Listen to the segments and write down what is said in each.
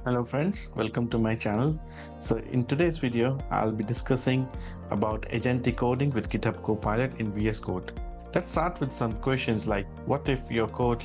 Hello friends, welcome to my channel. So in today's video, I'll be discussing about agentic coding with GitHub Copilot in VS Code. Let's start with some questions like what if your code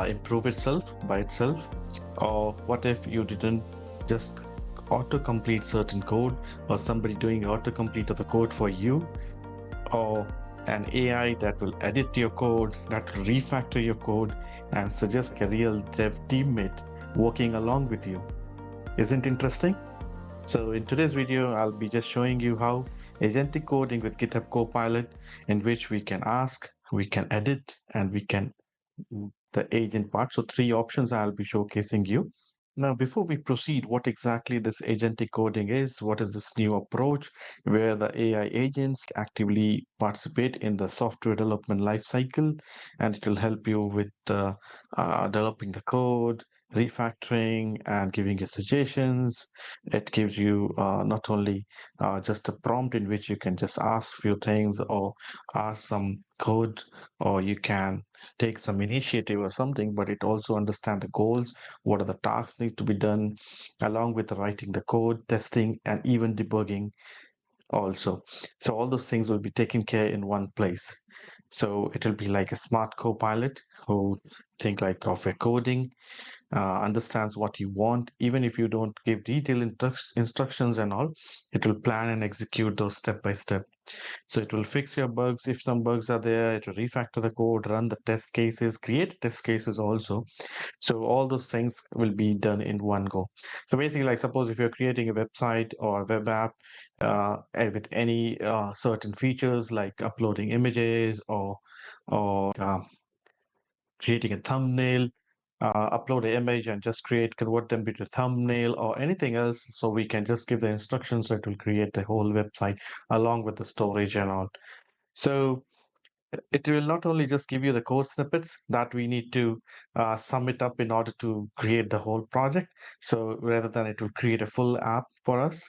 improve itself by itself, or what if you didn't just autocomplete certain code, or somebody doing autocomplete of the code for you, or an AI that will edit your code, that will refactor your code and suggest a real dev teammate working along with you. Isn't interesting? So in today's video, I'll be just showing you how agentic coding with GitHub Copilot, in which we can ask, we can edit, and we can do the agent part. So three options I'll be showcasing you. Now, before we proceed, what exactly this agentic coding is, what is this new approach where the AI agents actively participate in the software development lifecycle, and it will help you with developing the code, refactoring, and giving you suggestions. It gives you not only just a prompt in which you can just ask few things or ask some code, or you can take some initiative or something, but it also understand the goals, what are the tasks need to be done, along with writing the code, testing, and even debugging also. So all those things will be taken care in one place. So it will be like a smart co-pilot who think like of a coding, understands what you want. Even if you don't give detailed instructions and all, it will plan and execute those step by step. So it will fix your bugs. If some bugs are there, it will refactor the code, run the test cases, create test cases also. So all those things will be done in one go. So basically, like suppose if you're creating a website or a web app with any certain features like uploading images or creating a thumbnail, upload an image and just convert them into thumbnail or anything else. So we can just give the instructions that will create the whole website along with the storage and all. So it will not only just give you the code snippets that we need to sum it up in order to create the whole project. So rather than it will create a full app for us.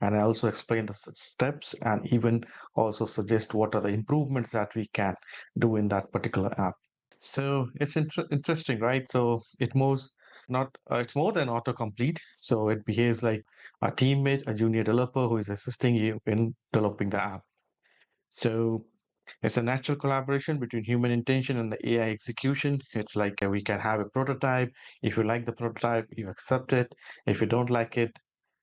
And I also explain the steps and even also suggest what are the improvements that we can do in that particular app. So it's interesting, right? So it moves not, it's more than autocomplete. So it behaves like a teammate, a junior developer who is assisting you in developing the app. So it's a natural collaboration between human intention and the AI execution. It's like we can have a prototype. If you like the prototype, you accept it. If you don't like it,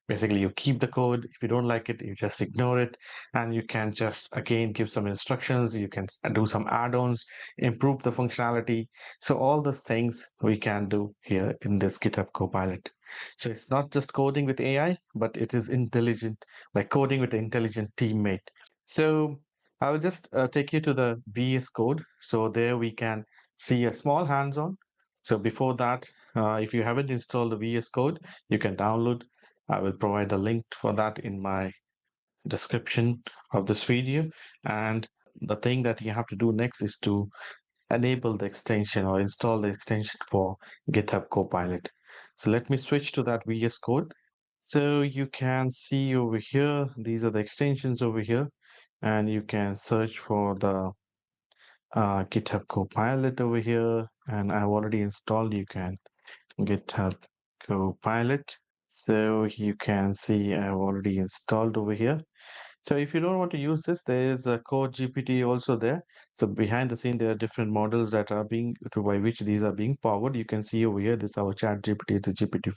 basically you keep the code. If you don't like it, you just ignore it. And you can just, again, give some instructions. You can do some add-ons, improve the functionality. So all those things we can do here in this GitHub Copilot. So it's not just coding with AI, but it is intelligent, like coding with an intelligent teammate. So I will just take you to the VS Code. So there we can see a small hands-on. So before that, if you haven't installed the VS Code, you can download. I will provide the link for that in my description of this video. And the thing that you have to do next is to enable the extension or install the extension for GitHub Copilot. So let me switch to that VS Code. So you can see over here, these are the extensions over here, and you can search for the GitHub Copilot over here, and I've already installed. You can GitHub Copilot. So you can see I've already installed over here. So if you don't want to use this, there is a Code GPT also there. So behind the scene, there are different models that are being through by which these are being powered. You can see over here, this is our chat GPT, the GPT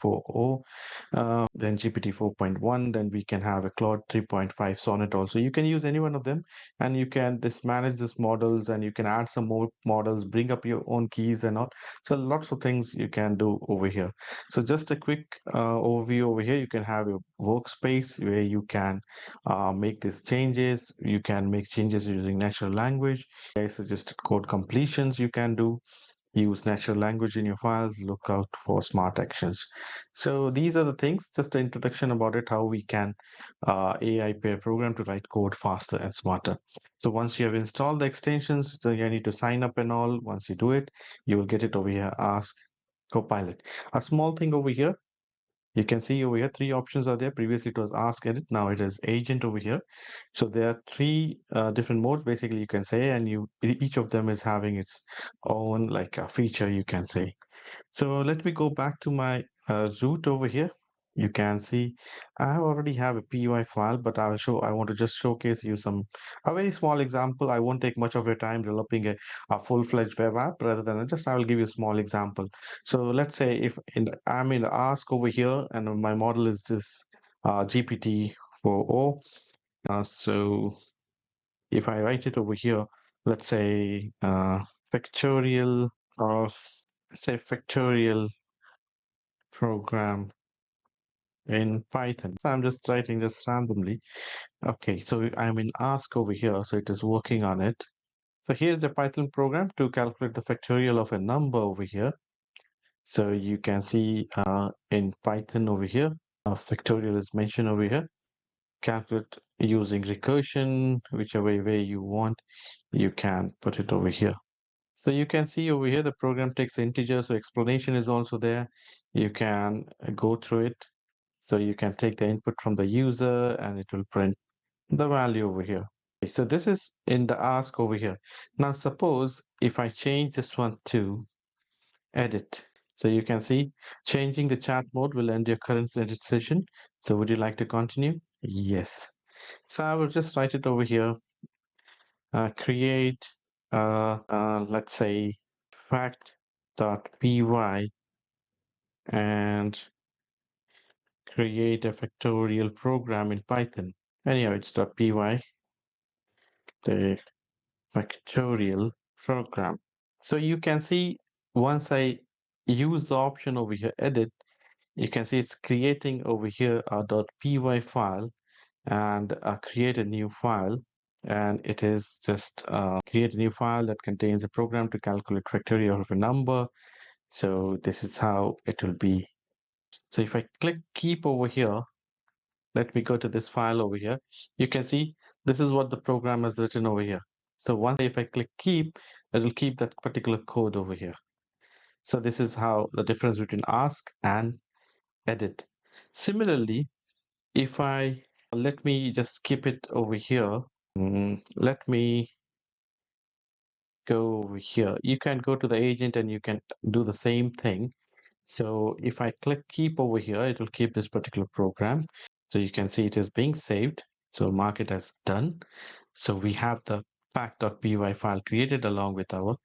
4.0, then GPT 4.1, then we can have a Claude 3.5 Sonnet also. You can use any one of them, and you can just manage these models, and you can add some more models, bring up your own keys and all. So lots of things you can do over here. So just a quick overview over here. You can have your workspace where you can make these changes. You can make changes using natural language. I suggested code completions you can do. Use natural language in your files. Look out for smart actions. So these are the things, just an introduction about it, how we can AI pair program to write code faster and smarter. So once you have installed the extensions, so you need to sign up and all. Once you do it, you will get it over here, Ask Copilot. A small thing over here, you can see over here, three options are there. Previously, it was Ask Edit. Now it is Agent over here. So there are three different modes, basically, you can say, and each of them is having its own like a feature, you can say. So let me go back to my root over here. You can see I already have a PY file, but I want to just showcase you a very small example. I won't take much of your time developing a full-fledged web app. Rather than I will give you a small example. So let's say if I'm in the ask over here and my model is this GPT-4o. So if I write it over here, let's say factorial of say factorial program in Python. So I'm just writing this randomly. Okay, so I'm in ask over here, so it is working on it. So here's the Python program to calculate the factorial of a number over here. So you can see in Python over here, factorial is mentioned over here. Calculate using recursion, whichever way you want, you can put it over here. So you can see over here, the program takes integer, so explanation is also there. You can go through it. So you can take the input from the user and it will print the value over here. Okay, so this is in the ask over here. Now suppose if I change this one to edit. So you can see changing the chat mode will end your current edit session. So would you like to continue? Yes. So I will just write it over here. Create, let's say, fact.py and create a factorial program in Python. Anyhow, it's .py, the factorial program. So you can see once I use the option over here, edit, you can see it's creating over here a .py file and create a new file. And it is just create a new file that contains a program to calculate factorial of a number. So this is how it will be. So if I click keep over here, let me go to this file over here. You can see this is what the program has written over here. So once if I click keep, it will keep that particular code over here. So this is how the difference between ask and edit. Similarly, if I let me just skip it over here. Let me go over here. You can go to the agent and you can do the same thing. So if I click keep over here, it will keep this particular program. So you can see it is being saved. So mark it as done. So we have the fact.py file created along with our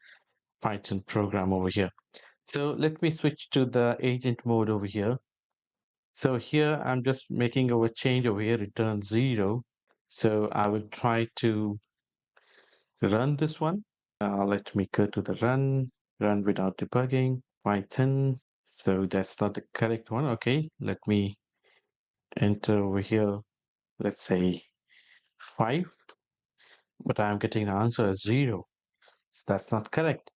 Python program over here. So let me switch to the agent mode over here. So here I'm just making a change over here, return 0. So I will try to run this one. Let me go to the run without debugging, Python. So that's not the correct one. Okay, let me enter over here, let's say 5, but I'm getting the answer as 0. So that's not correct.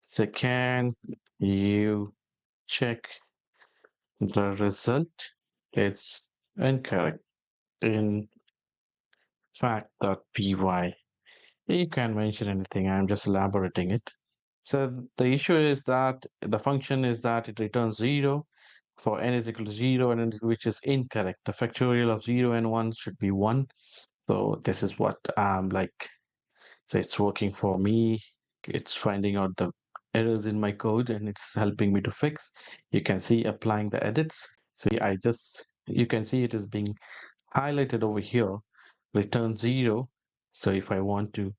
So can you check the result? It's incorrect in fact.py. You can mention anything. I'm just elaborating it. So the issue is that the function is that it returns 0 for n is equal to 0 and which is incorrect. The factorial of 0 and 1 should be 1. So this is what I'm like. So it's working for me. It's finding out the errors in my code and it's helping me to fix. You can see applying the edits. So you can see it is being highlighted over here, return 0. So if I want to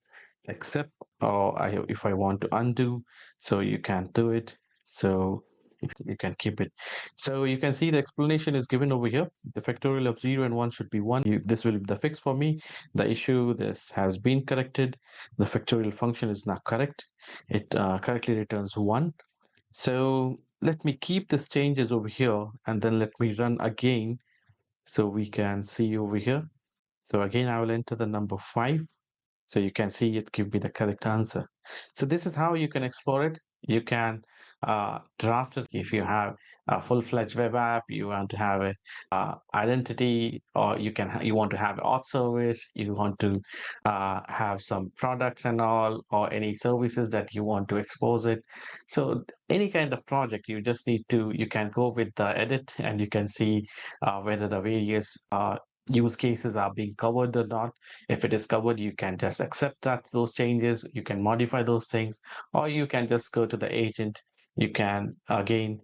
accept or if I want to undo, so you can do it. So if you can keep it. So you can see the explanation is given over here. The factorial of 0 and 1 should be 1. This will be the fix for me. The issue, this has been corrected. The factorial function is now correct. It correctly returns 1. So let me keep these changes over here and then let me run again so we can see over here. So again, I will enter the number 5. So you can see it give me the correct answer. So this is how you can explore it. You can draft it if you have a full-fledged web app. You want to have a identity, or you want to have auth service. You want to have some products and all, or any services that you want to expose it. So any kind of project, you can go with the edit and you can see whether the various use cases are being covered or not. If it is covered, you can just accept those changes, you can modify those things, or you can just go to the agent You can again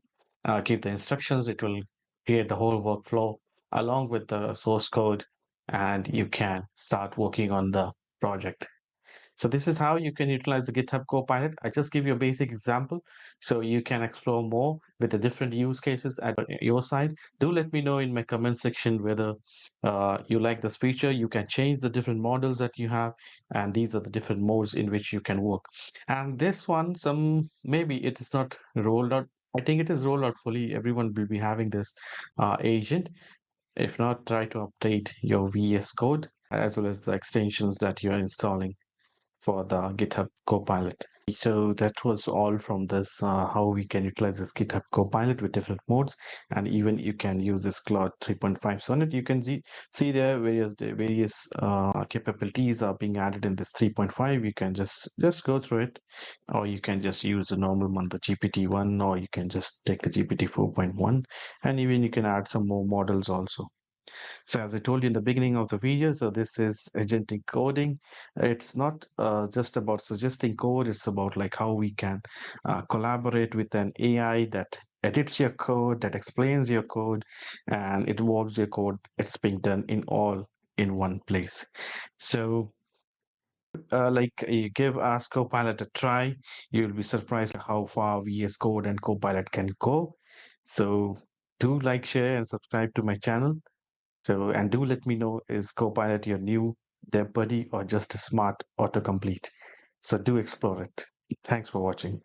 give the instructions. It will create the whole workflow along with the source code, and you can start working on the project. So this is how you can utilize the GitHub Copilot. I just give you a basic example so you can explore more with the different use cases at your side. Do let me know in my comment section whether you like this feature. You can change the different models that you have, and these are the different modes in which you can work. And this one, maybe it is not rolled out. I think it is rolled out fully. Everyone will be having this agent. If not, try to update your VS Code as well as the extensions that you are installing for the GitHub Copilot. So that was all from this, how we can utilize this GitHub Copilot with different modes, and even you can use this Claude 3.5 Sonnet. You can see there various capabilities are being added in this 3.5. You can just go through it, or you can just use the normal one, the GPT-1, or you can just take the GPT 4.1, and even you can add some more models also. So as I told you in the beginning of the video, so this is agentic coding. It's not just about suggesting code. It's about like how we can collaborate with an AI that edits your code, that explains your code, and it works your code. It's being done in all in one place. So like you give Ask Copilot a try, you'll be surprised how far VS Code and Copilot can go. So do like, share, and subscribe to my channel. So, and do let me know, is Copilot your new dev buddy or just a smart autocomplete? So do explore it. Thanks for watching.